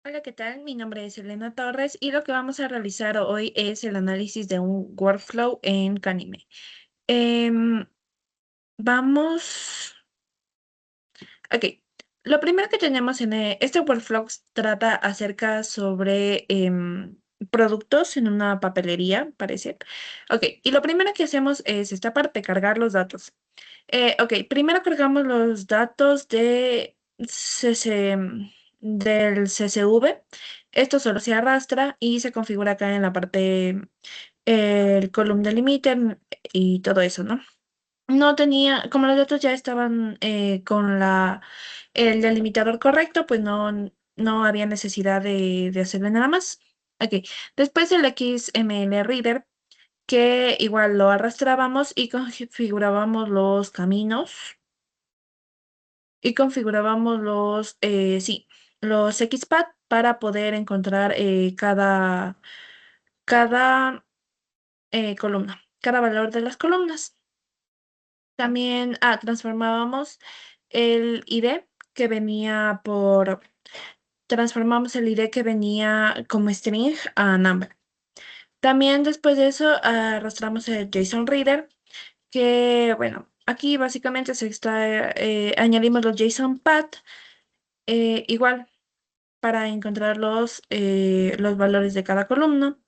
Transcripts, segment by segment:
Hola, ¿qué tal? Mi nombre es Elena Torres y lo que vamos a realizar hoy es el análisis de un workflow en Canime. Em, vamos, ok. Lo primero que tenemos en este workflow trata acerca sobre productos en una papelería, parece. Ok, y lo primero que hacemos es esta parte, cargar los datos. Ok, primero cargamos los datos del CSV. Esto solo se arrastra y se configura acá en la parte, el column delimiter y todo eso, ¿no? No tenía, como los datos ya estaban con el delimitador correcto, pues no había necesidad de hacerle nada más. Ok, después el XML Reader, que igual lo arrastrábamos y configurábamos los caminos y configurábamos los XPath para poder encontrar cada columna, cada valor de las columnas. También transformábamos el ID que venía transformamos el ID que venía como string a number. También después de eso arrastramos el JSON Reader, que bueno, aquí básicamente añadimos los JSON path, igual para encontrar los valores de cada columna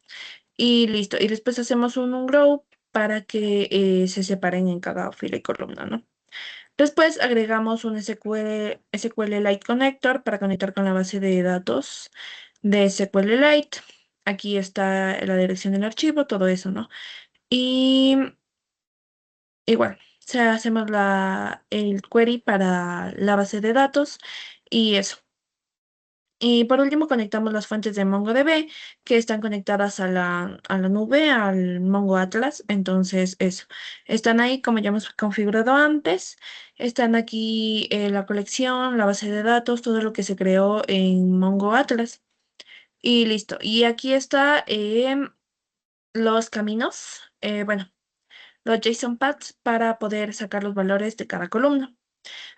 y listo. Y después hacemos un grow para que se separen en cada fila y columna, ¿no? Después agregamos un SQLite Connector para conectar con la base de datos de SQLite. Aquí está la dirección del archivo, todo eso, ¿no? Y igual, o sea, hacemos el query para la base de datos y eso. Y por último conectamos las fuentes de MongoDB que están conectadas a la nube, al Mongo Atlas. Entonces, eso. Están ahí como ya hemos configurado antes. Están aquí la colección, la base de datos, todo lo que se creó en Mongo Atlas. Y listo. Y aquí está los caminos, bueno, los JSON paths para poder sacar los valores de cada columna.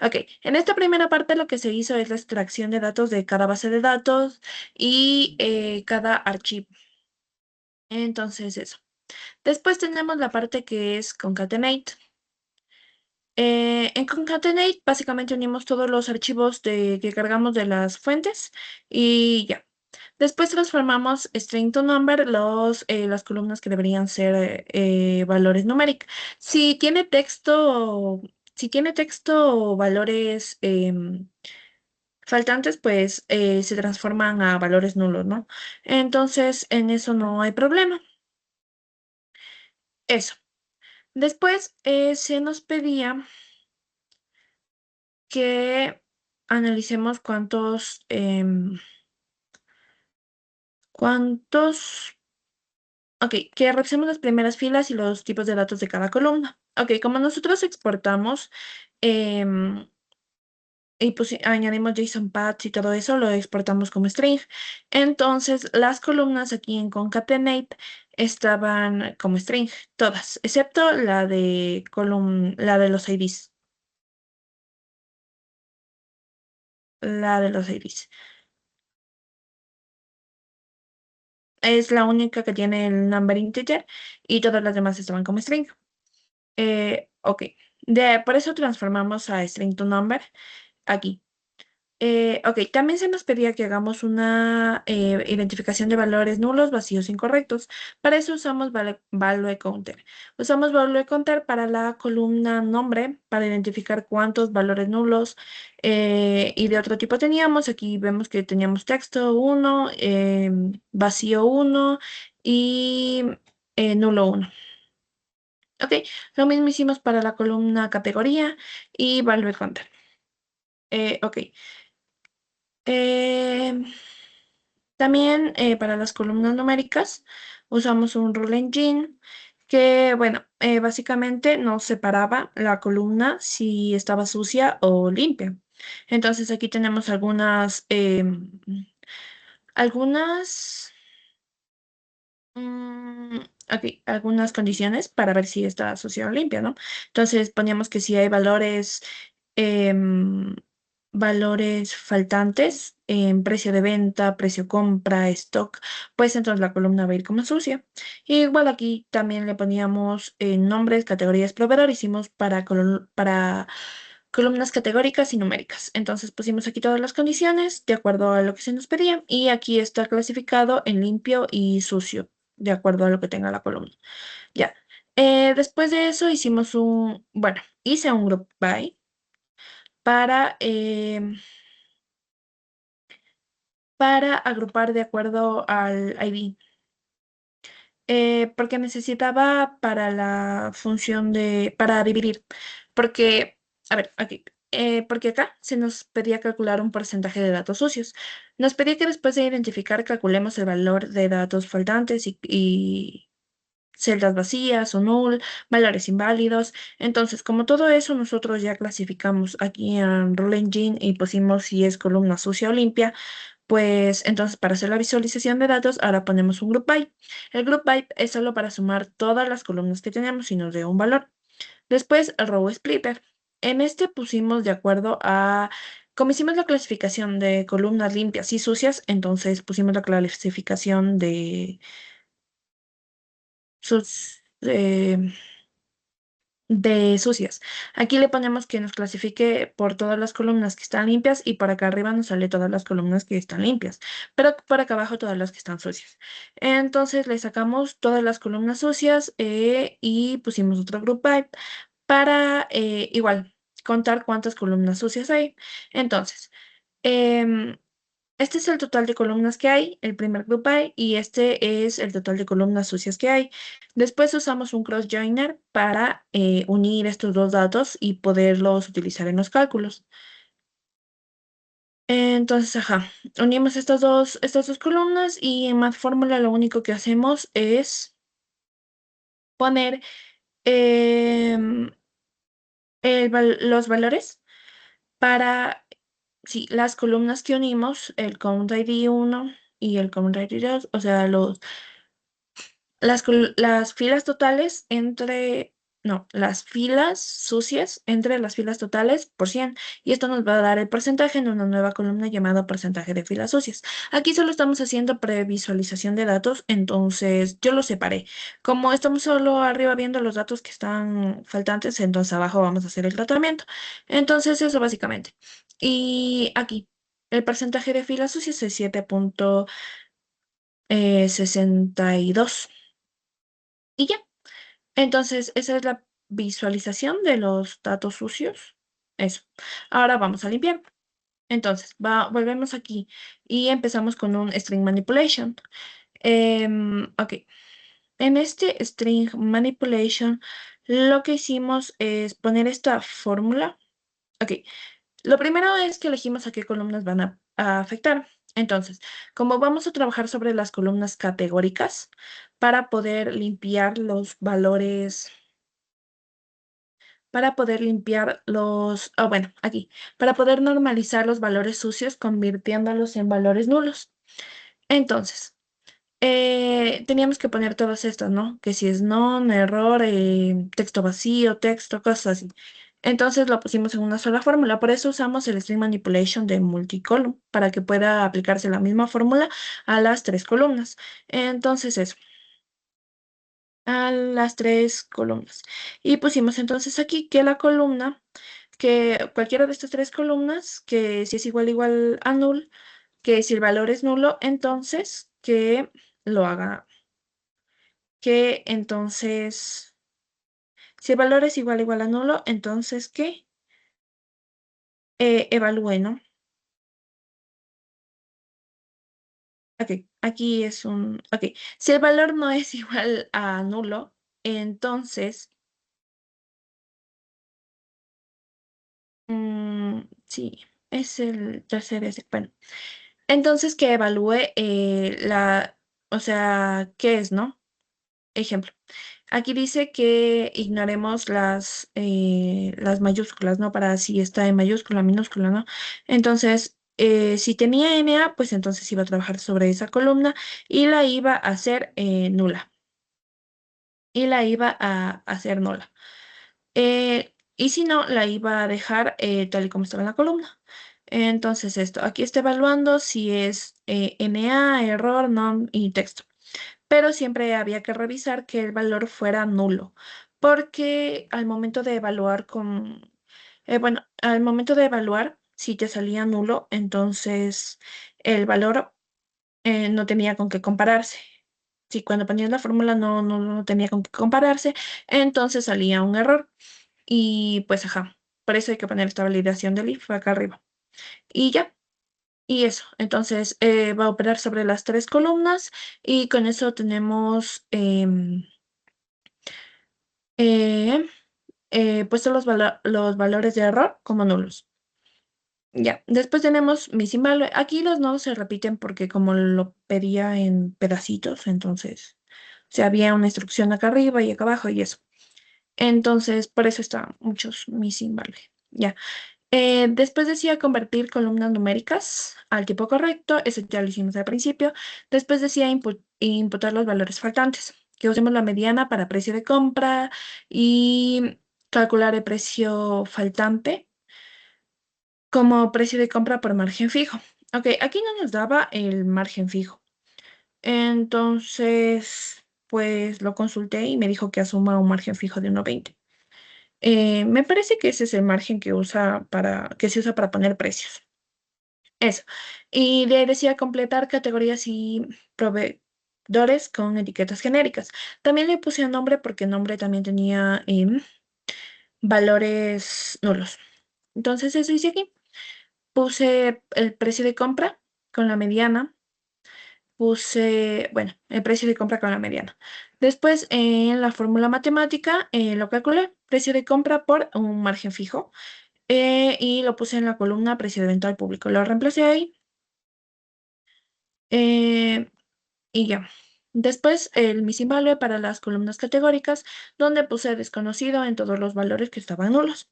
Ok, en esta primera parte lo que se hizo es la extracción de datos de cada base de datos y cada archivo. Entonces, eso. Después tenemos la parte que es concatenate. En concatenate básicamente unimos todos los archivos que cargamos de las fuentes y ya. Después transformamos string to number las columnas que deberían ser valores numéricos. Si tiene texto o valores faltantes, pues se transforman a valores nulos, ¿no? Entonces, en eso no hay problema. Eso. Después se nos pedía que analicemos cuántos, ok, que revisemos las primeras filas y los tipos de datos de cada columna. Ok, como nosotros exportamos em, y pues añadimos JSON paths y todo eso, lo exportamos como string. Entonces, las columnas aquí en concatenate estaban como string, todas, excepto la de los IDs. La de los IDs. Es la única que tiene el number integer y todas las demás estaban como string. Ok. Por eso transformamos a string to number aquí. Ok, también se nos pedía que hagamos una identificación de valores nulos, vacíos, incorrectos. Para eso usamos value counter. Usamos value counter para la columna nombre, para identificar cuántos valores nulos y de otro tipo teníamos. Aquí vemos que teníamos texto 1, vacío 1 y nulo 1. Ok, lo mismo hicimos para la columna categoría y value counter. Ok. Eh, También para las columnas numéricas usamos un rule engine que, bueno, básicamente nos separaba la columna si estaba sucia o limpia. Entonces aquí tenemos algunas, mm, algunas condiciones para ver si está sucia o limpia, ¿no? Entonces poníamos que si hay valores em, valores faltantes en precio de venta, precio compra, stock, pues entonces la columna va a ir como sucia. Igual aquí también le poníamos nombres, categorías, proveedor, hicimos para columnas categóricas y numéricas. Entonces pusimos aquí todas las condiciones de acuerdo a lo que se nos pedía y aquí está clasificado en limpio y sucio, de acuerdo a lo que tenga la columna. Ya. Después de eso hicimos bueno, hice un group by para, para agrupar de acuerdo al ID. Porque necesitaba para la función para dividir. Porque, a ver, aquí, porque acá se nos pedía calcular un porcentaje de datos sucios. Nos pedía que después de identificar calculemos el valor de datos faltantes y celdas vacías o null, valores inválidos. Entonces, como todo eso, nosotros ya clasificamos aquí en Rule Engine y pusimos si es columna sucia o limpia. Pues entonces para hacer la visualización de datos, ahora ponemos un group by. El group by es solo para sumar todas las columnas que tenemos y nos dé un valor. Después el row splitter. En este pusimos de acuerdo a, como hicimos la clasificación de columnas limpias y sucias, entonces pusimos la clasificación de sus, de sucias. Aquí le ponemos que nos clasifique por todas las columnas que están limpias y por acá arriba nos sale todas las columnas que están limpias, pero por acá abajo todas las que están sucias. Entonces le sacamos todas las columnas sucias y pusimos otro group by para igual contar cuántas columnas sucias hay. Entonces, em, este es el total de columnas que hay, el primer group by, y este es el total de columnas sucias que hay. Después usamos un cross-joiner para unir estos dos datos y poderlos utilizar en los cálculos. Entonces, ajá, unimos estas dos columnas y en MathFormula lo único que hacemos es poner em, los valores para sí, las columnas que unimos, el count ID 1 y el count ID 2, o sea, las filas totales no, las filas sucias entre las filas totales por 100. Y esto nos va a dar el porcentaje en una nueva columna llamada porcentaje de filas sucias. Aquí solo estamos haciendo previsualización de datos, entonces yo lo separé. Como estamos solo arriba viendo los datos que están faltantes, entonces abajo vamos a hacer el tratamiento. Entonces eso básicamente. Y aquí, el porcentaje de filas sucias es 7,62. Y ya. Entonces, esa es la visualización de los datos sucios. Eso. Ahora vamos a limpiar. Entonces, volvemos aquí y empezamos con un string manipulation. Ok. En este string manipulation, lo que hicimos es poner esta fórmula. Ok. Lo primero es que elegimos a qué columnas van a afectar. Entonces, como vamos a trabajar sobre las columnas categóricas para poder limpiar los valores para poder limpiar bueno, aquí, para poder normalizar los valores sucios convirtiéndolos en valores nulos. Entonces, teníamos que poner todas estas, ¿no? Que si es non, error, texto vacío, texto, cosas así. Entonces lo pusimos en una sola fórmula. Por eso usamos el string manipulation de multicolumn, para que pueda aplicarse la misma fórmula a las tres columnas. Entonces eso a las tres columnas. Y pusimos entonces aquí que la columna, que cualquiera de estas tres columnas, que si es igual a null, que si el valor es nulo, entonces que lo haga, que entonces, si el valor es igual a nulo, entonces que evalúe, ¿no? Ok, aquí es ok, si el valor no es igual a nulo, entonces, sí, es el tercer ese. Bueno, entonces que evalúe o sea, ¿qué es, no? Ejemplo. Aquí dice que ignoremos las mayúsculas, ¿no? Para si está en mayúscula, minúscula, ¿no? Entonces, si tenía NA, pues entonces iba a trabajar sobre esa columna y la iba a hacer nula. Y la iba a hacer nula. y si no, la iba a dejar tal y como estaba en la columna. Entonces esto, aquí está evaluando si es NA, error, non y texto. Pero siempre había que revisar que el valor fuera nulo, porque al momento de evaluar bueno, al momento de evaluar, si te salía nulo, entonces el valor no tenía con qué compararse. Si cuando ponías la fórmula no tenía con qué compararse, entonces salía un error. Y pues, ajá, por eso hay que poner esta validación del if acá arriba. Y ya, y eso. Entonces, va a operar sobre las tres columnas y con eso tenemos eh, puestos los valores de error como nulos. Ya, después tenemos mi symbol. Aquí los nodos se repiten porque como lo pedía en pedacitos, entonces, o sea, había una instrucción acá arriba y acá abajo y eso. Entonces, por eso está muchos missing value. Ya. Después decía convertir columnas numéricas al tipo correcto. Eso ya lo hicimos al principio. Después decía imputar los valores faltantes. Que usemos la mediana para precio de compra y calcular el precio faltante como precio de compra por margen fijo. Ok, aquí no nos daba el margen fijo. Entonces, pues lo consulté y me dijo que asuma un margen fijo de 1,20. Me parece que ese es el margen que se usa para poner precios. Eso. Y le decía completar categorías y proveedores con etiquetas genéricas. También le puse el nombre porque el nombre también tenía valores nulos. Entonces, eso hice aquí. Puse el precio de compra con la mediana. Puse, bueno, el precio de compra con la mediana. Después, en la fórmula matemática, lo calculé. Precio de compra por un margen fijo. Y lo puse en la columna precio de venta al público. Lo reemplacé ahí. eh, y ya. Después, el missing value para las columnas categóricas, donde puse desconocido en todos los valores que estaban nulos.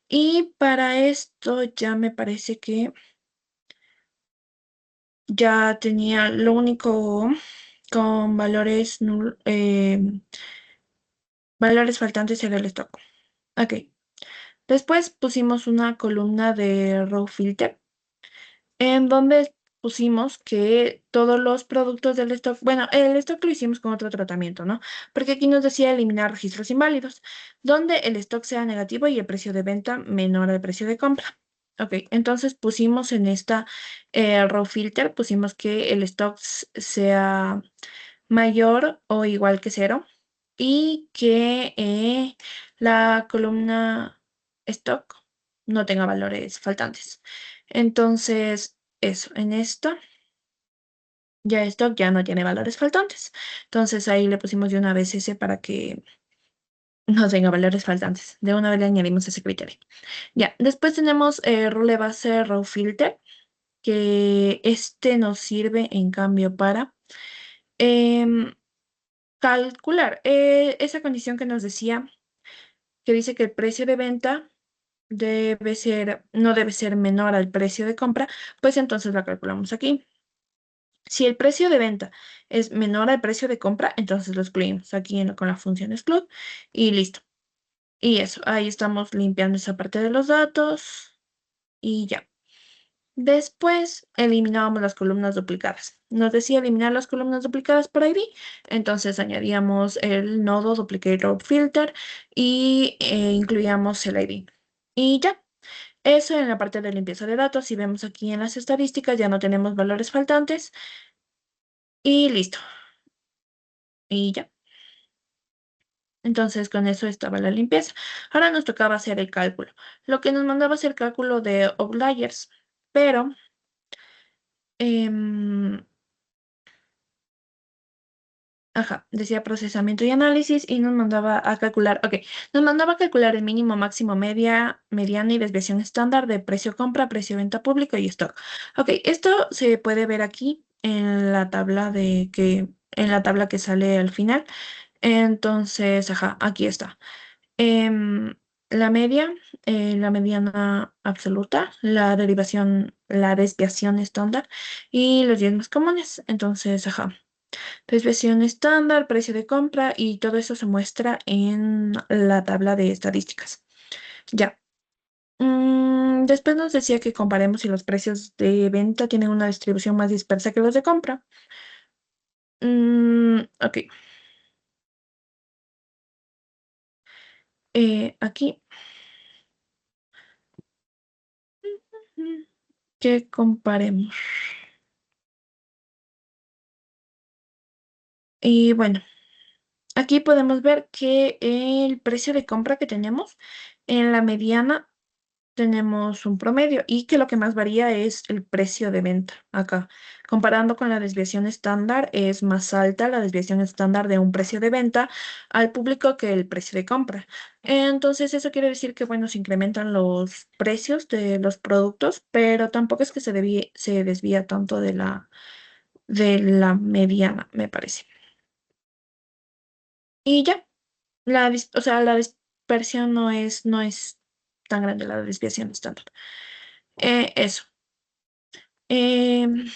Y para esto ya me parece que ya tenía lo único con valores faltantes era el stock. Ok. Después pusimos una columna de row filter en donde pusimos que todos los productos del stock, bueno, el stock lo hicimos con otro tratamiento, ¿no? Porque aquí nos decía eliminar registros inválidos, donde el stock sea negativo y el precio de venta menor al precio de compra. Ok, entonces pusimos en esta row filter, pusimos que el stock sea mayor o igual que cero y que la columna stock no tenga valores faltantes. Entonces, eso, en esto ya stock ya no tiene valores faltantes. Entonces ahí le pusimos de una vez ese para que no tenga valores faltantes. De una vez le añadimos ese criterio. Ya, después tenemos rule base row filter, que este nos sirve en cambio para em, calcular esa condición que nos decía, que dice que el precio de venta no debe ser menor al precio de compra, pues entonces la calculamos aquí. Si el precio de venta es menor al precio de compra, entonces lo excluimos aquí con la función exclude y listo. Y eso, ahí estamos limpiando esa parte de los datos y ya. Después eliminábamos las columnas duplicadas. Nos decía eliminar las columnas duplicadas por ID, entonces añadíamos el nodo duplicator filter y incluíamos el ID. Y ya, eso en la parte de limpieza de datos. Si vemos aquí en las estadísticas, ya no tenemos valores faltantes y listo. Y ya. Entonces con eso estaba la limpieza. Ahora nos tocaba hacer el cálculo. Lo que nos mandaba hacer cálculo de outliers, pero em, ajá, decía procesamiento y análisis y nos mandaba a calcular, ok, nos mandaba a calcular el mínimo, máximo, mediana y desviación estándar de precio compra, precio venta público y stock. Ok, esto se puede ver aquí en la tabla en la tabla que sale al final. Entonces, ajá, aquí está. Em, la media, la mediana absoluta, la desviación estándar y los 10 más comunes. Entonces, ajá. Desviación estándar, precio de compra y todo eso se muestra en la tabla de estadísticas. Ya. Después nos decía que comparemos si los precios de venta tienen una distribución más dispersa que los de compra. Ok. Aquí. mm, que comparemos. Y bueno, aquí podemos ver que el precio de compra que tenemos en la mediana tenemos un promedio y que lo que más varía es el precio de venta acá. Comparando con la desviación estándar, es más alta la desviación estándar de un precio de venta al público que el precio de compra. Entonces, eso quiere decir que, bueno, se incrementan los precios de los productos, pero tampoco es que se desvía tanto de la mediana, me parece. Y ya, o sea, la dispersión no es tan grande la desviación estándar. Eso. Em,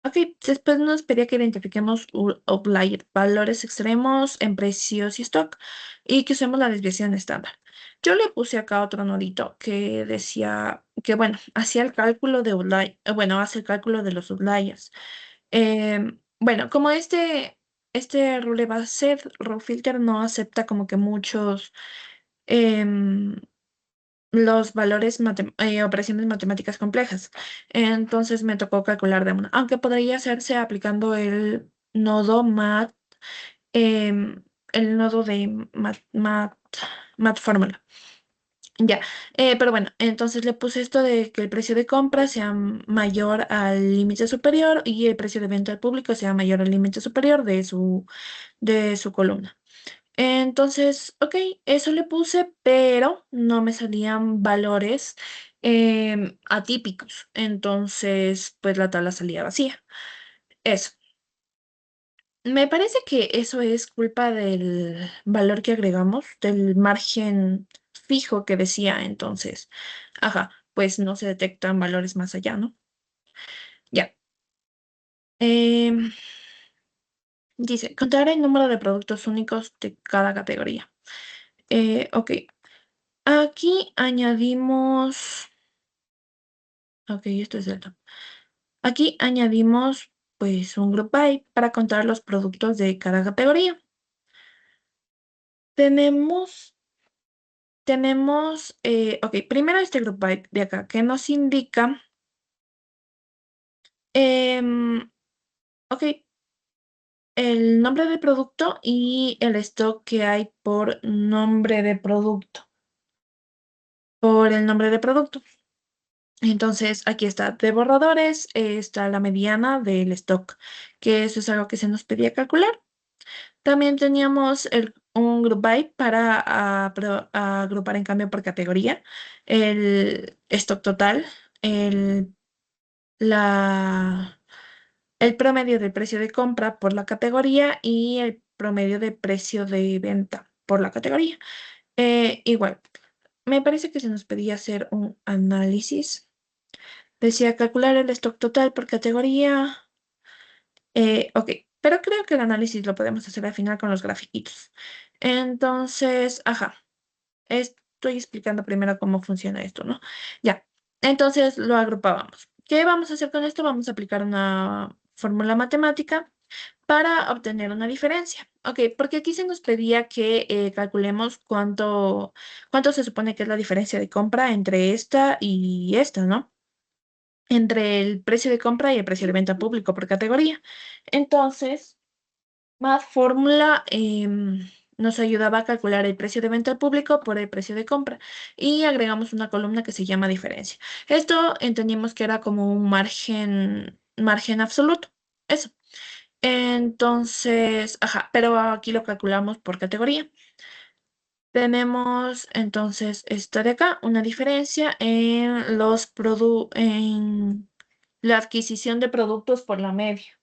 ok, después nos pedía que identifiquemos outlier, valores extremos en precios y stock, y que usemos la desviación estándar. Yo le puse acá otro nodito que decía que, bueno, hacía el cálculo de outlier, bueno, hace el cálculo de los outliers. Bueno, como este rule base, rule filter no acepta como que muchos em, los valores, operaciones matemáticas complejas. Entonces me tocó calcular de una, aunque podría hacerse aplicando em, el nodo de mat fórmula. Ya, pero bueno, entonces le puse esto de que el precio de compra sea mayor al límite superior y el precio de venta al público sea mayor al límite superior de su columna. Entonces, ok, eso le puse, pero no me salían valores atípicos. Entonces, pues la tabla salía vacía. Eso. Me parece que eso es culpa del valor que agregamos, del margen fijo que decía. Entonces, ajá, pues no se detectan valores más allá, ¿no? Ya. Em, dice, contar el número de productos únicos de cada categoría. Ok. Aquí añadimos, ok, esto es cierto. Aquí añadimos pues un group by para contar los productos de cada categoría. Tenemos, ok, primero este group by de acá que nos indica, em, ok, el nombre de producto y el stock que hay por nombre de producto, por el nombre de producto. Entonces, aquí está de borradores, está la mediana del stock, que eso es algo que se nos pedía calcular. También teníamos un group by para agrupar en cambio por categoría el stock total, el, la, el promedio de precio de compra por la categoría y el promedio de precio de venta por la categoría. Igual, me parece que se nos pedía hacer un análisis. Decía calcular el stock total por categoría. Ok, pero creo que el análisis lo podemos hacer al final con los grafiquitos. Entonces, ajá, estoy explicando primero cómo funciona esto, ¿no? Ya, entonces lo agrupábamos. ¿Qué vamos a hacer con esto? Vamos a aplicar una fórmula matemática para obtener una diferencia. Ok, porque aquí se nos pedía que calculemos cuánto se supone que es la diferencia de compra entre esta y esta, ¿no? Entre el precio de compra y el precio de venta público por categoría. Entonces, más fórmula nos ayudaba a calcular el precio de venta al público por el precio de compra y agregamos una columna que se llama diferencia. Esto entendimos que era como un margen absoluto. Eso. Entonces, ajá, pero aquí lo calculamos por categoría. Tenemos entonces esta de acá, una diferencia en la adquisición de productos por la media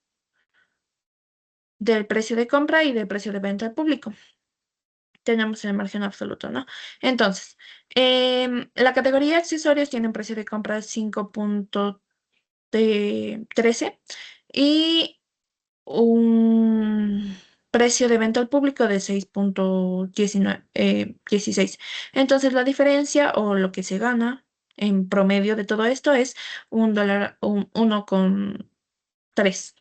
del precio de compra y del precio de venta al público. Tenemos el margen absoluto, ¿no? Entonces, la categoría accesorios tiene un precio de compra de 5.13 y un precio de venta al público de 6.16. Entonces la diferencia o lo que se gana en promedio de todo esto es $1, 1,3.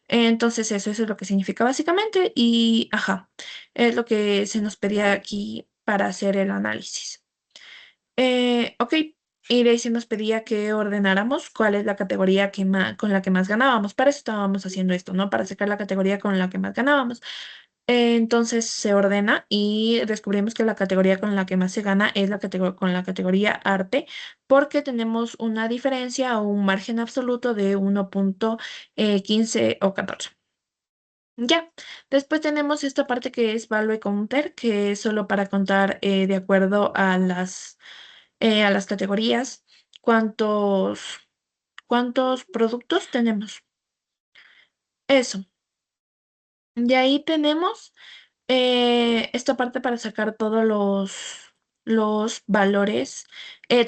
Entonces eso es lo que significa básicamente y, ajá, es lo que se nos pedía aquí para hacer el análisis. Ok, y de ahí se nos pedía que ordenáramos cuál es la categoría con la que más ganábamos. Para eso estábamos haciendo esto, ¿no? Para sacar la categoría con la que más ganábamos. Entonces se ordena y descubrimos que la categoría con la que más se gana es con la categoría arte, porque tenemos una diferencia o un margen absoluto de 1.15 o 14. Ya, después tenemos esta parte que es value counter, que es solo para contar de acuerdo a las categorías cuántos, cuántos productos tenemos. Eso. De ahí tenemos esta parte para sacar todos los valores,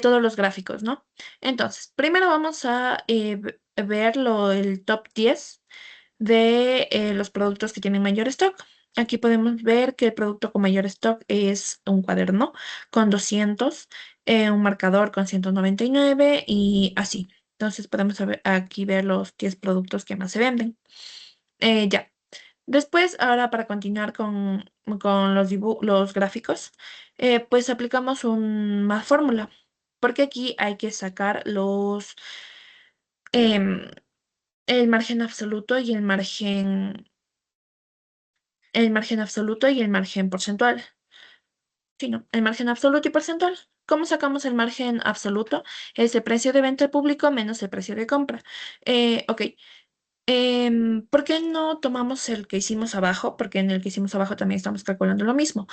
todos los gráficos, ¿no? Entonces, primero vamos a ver el top 10 de los productos que tienen mayor stock. Aquí podemos ver que el producto con mayor stock es un cuaderno con 200, un marcador con 199 y así. Entonces podemos aquí ver los 10 productos que más se venden. Ya. Después, ahora para continuar con los gráficos, pues aplicamos una fórmula, porque aquí hay que sacar em, el margen absoluto y el margen absoluto y el margen porcentual. Sí, no, el margen absoluto y porcentual. ¿Cómo sacamos el margen absoluto? Es el precio de venta al público menos el precio de compra. Ok. ¿Por qué no tomamos el que hicimos abajo? Porque en el que hicimos abajo también estamos calculando lo mismo.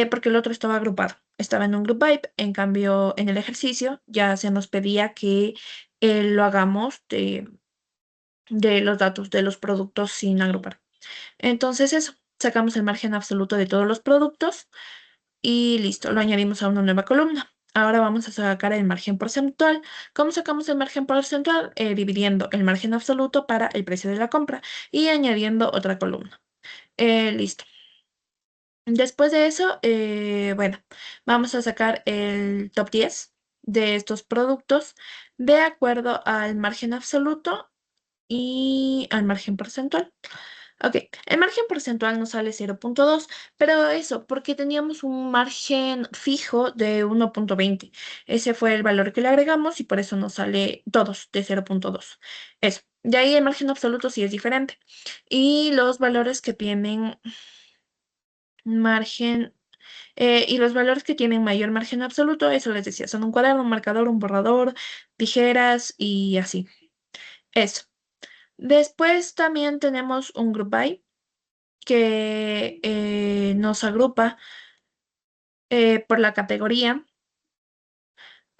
Porque el otro estaba agrupado. Estaba en un group by. En cambio, en el ejercicio ya se nos pedía que lo hagamos de los datos de los productos sin agrupar. Entonces eso, sacamos el margen absoluto de todos los productos y listo, lo añadimos a una nueva columna. Ahora vamos a sacar el margen porcentual. ¿Cómo sacamos el margen porcentual? Dividiendo el margen absoluto para el precio de la compra y añadiendo otra columna. Listo. Después de eso, bueno, vamos a sacar el top 10 de estos productos de acuerdo al margen absoluto y al margen porcentual. Ok, el margen porcentual nos sale 0.2, pero eso, porque teníamos un margen fijo de 1.20. Ese fue el valor que le agregamos y por eso nos sale todos de 0.2. Eso. De ahí el margen absoluto sí es diferente. Y los valores que tienen margen, y los valores que tienen mayor margen absoluto, eso les decía, son un cuaderno, un marcador, un borrador, tijeras y así. Eso. Después también tenemos un group by que nos agrupa por la categoría.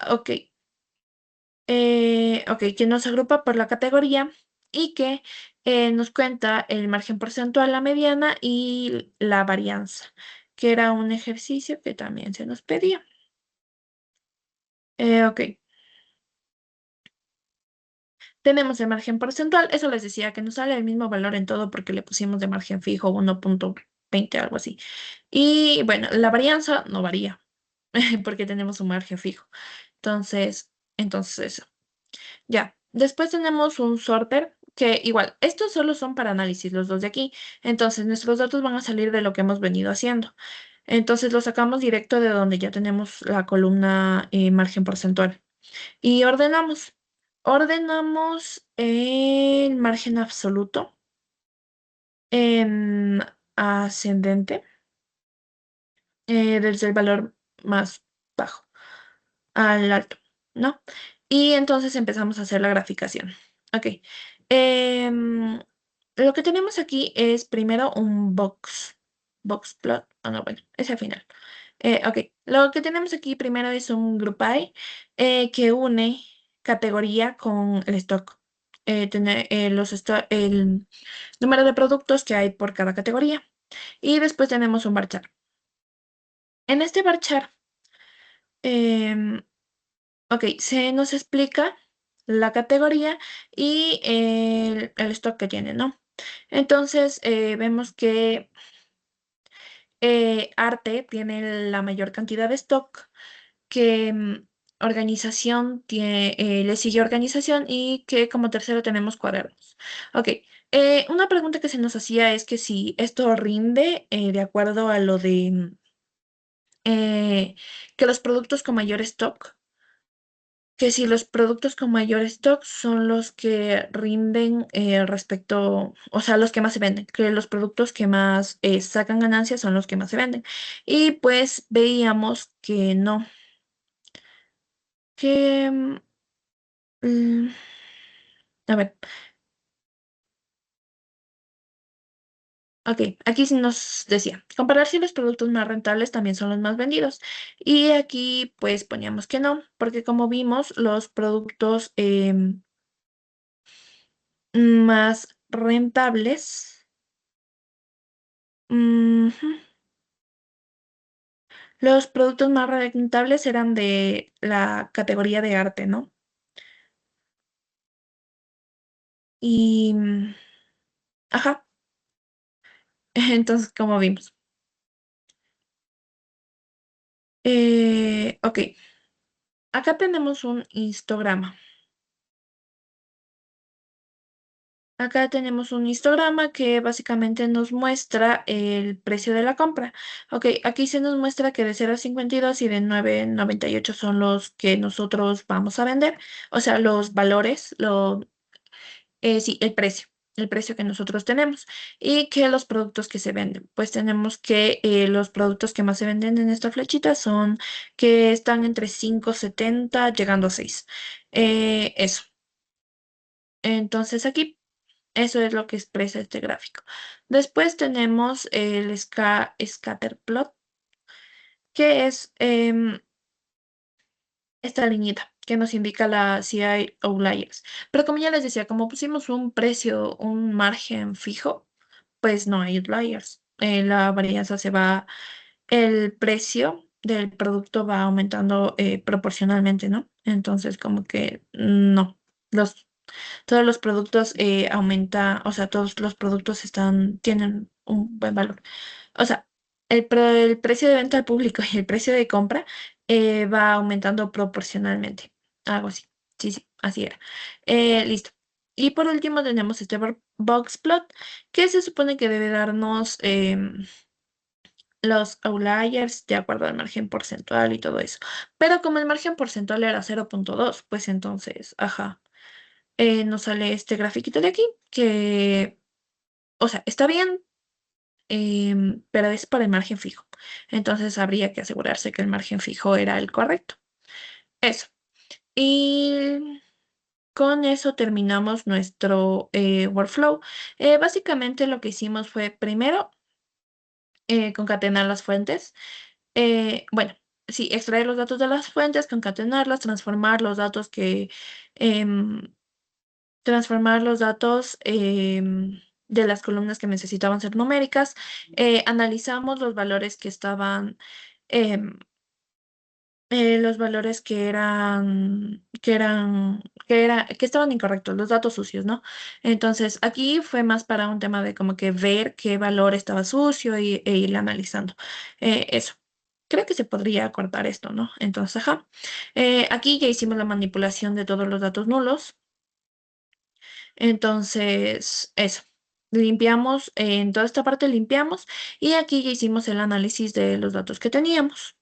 Ok, ok, que nos agrupa por la categoría y que nos cuenta el margen porcentual, la mediana y la varianza, que era un ejercicio que también se nos pedía. Ok, tenemos el margen porcentual, eso les decía que nos sale el mismo valor en todo porque le pusimos de margen fijo 1.20, algo así. Y bueno, la varianza no varía porque tenemos un margen fijo. Entonces eso. Ya. Después tenemos un sorter que igual, estos solo son para análisis, los dos de aquí. Entonces nuestros datos van a salir de lo que hemos venido haciendo. Entonces lo sacamos directo de donde ya tenemos la columna margen porcentual. Y ordenamos. Ordenamos el margen absoluto en ascendente desde el valor más bajo al alto, ¿no? Y entonces empezamos a hacer la graficación. Ok. Em, lo que tenemos aquí es primero un box plot. Ah, no, bueno, es al final. Ok. Lo que tenemos aquí primero es un group by que une categoría con el stock. El número de productos que hay por cada categoría. Y después tenemos un bar chart. En este bar chart, em, ok, se nos explica la categoría y el stock que tiene, ¿no? Entonces, vemos que arte tiene la mayor cantidad de stock, que organización le sigue organización y que como tercero tenemos cuadernos. Ok, una pregunta que se nos hacía es que si esto rinde de acuerdo a lo de que los productos con mayor stock, que si los productos con mayor stock son los que rinden respecto, o sea, los que más se venden, que los productos que más sacan ganancias son los que más se venden. Y pues veíamos que no, que, mm, a ver, ok, aquí sí nos decía, comparar si los productos más rentables también son los más vendidos. Y aquí pues poníamos que no, porque como vimos, los productos más rentables. Ujú. Los productos más rentables eran de la categoría de arte, ¿no? Y, ajá, entonces, como vimos. Ok, acá tenemos un histograma. Acá tenemos un histograma que básicamente nos muestra el precio de la compra. Ok, aquí se nos muestra que de 0,52 y de 9,98 son los que nosotros vamos a vender. O sea, los valores, sí, el precio que nosotros tenemos y que los productos que se venden. Pues tenemos que los productos que más se venden en esta flechita son que están entre 5,70 llegando a 6. Eso. Entonces aquí, eso es lo que expresa este gráfico. Después tenemos el scatter plot, que es esta liñita que nos indica si hay outliers. Pero como ya les decía, como pusimos un precio, un margen fijo, pues no hay outliers. La varianza se va, el precio del producto va aumentando proporcionalmente, ¿no? Entonces, como que no. Los, todos los productos o sea, todos los productos tienen un buen valor. O sea, el precio de venta al público y el precio de compra va aumentando proporcionalmente. Algo así. Sí, sí, así era. Listo. Y por último tenemos este box plot que se supone que debe darnos los outliers de acuerdo al margen porcentual y todo eso. Pero como el margen porcentual era 0,2, pues entonces, ajá, nos sale este grafiquito de aquí que, o sea, está bien, pero es para el margen fijo. Entonces habría que asegurarse que el margen fijo era el correcto. Eso. Y con eso terminamos nuestro workflow. Básicamente lo que hicimos fue primero concatenar las fuentes. Bueno, sí, extraer los datos de las fuentes, concatenarlas, em, transformar los datos de las columnas que necesitaban ser numéricas. Analizamos los valores que estaban, em, los valores que estaban incorrectos, los datos sucios, ¿no? Entonces, aquí fue más para un tema de como que ver qué valor estaba sucio e ir analizando. Eso. Creo que se podría cortar esto, ¿no? Entonces, ajá. Aquí ya hicimos la manipulación de todos los datos nulos. Entonces, eso. Limpiamos, en toda esta parte limpiamos y aquí ya hicimos el análisis de los datos que teníamos.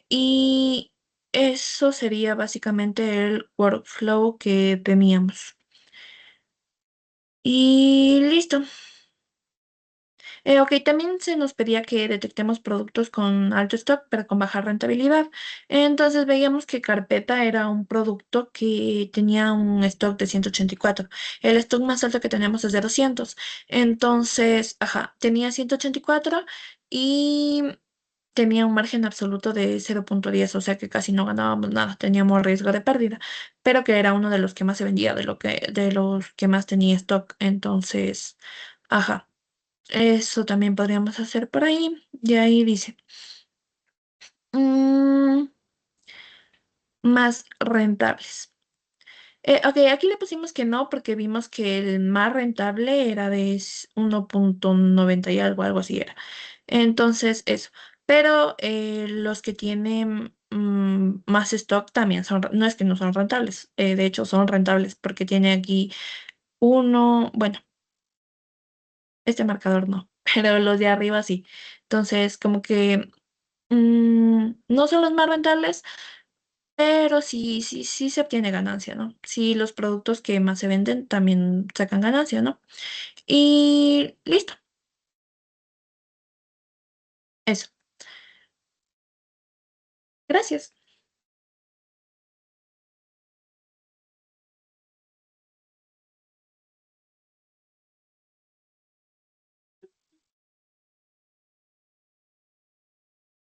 Y eso sería básicamente el workflow que teníamos. Y listo. Ok, también se nos pedía que detectemos productos con alto stock, pero con baja rentabilidad. Entonces veíamos que carpeta era un producto que tenía un stock de 184. El stock más alto que tenemos es de 200. Entonces, ajá, tenía 184 y tenía un margen absoluto de 0,10, o sea que casi no ganábamos nada, teníamos riesgo de pérdida, pero que era uno de los que más se vendía, de los que más tenía stock. Entonces, ajá. Eso también podríamos hacer por ahí. Y ahí dice, mm, más rentables. Ok, aquí le pusimos que no porque vimos que el más rentable era de 1,90 y algo, algo así era. Entonces, eso. Pero los que tienen más stock también son, no es que no son rentables, de hecho son rentables porque tiene aquí uno, bueno, este marcador no, pero los de arriba sí. Entonces, como que no son los más rentables, pero sí, sí, sí se obtiene ganancia, ¿no? Sí, los productos que más se venden también sacan ganancia, ¿no? Y listo, eso. Gracias.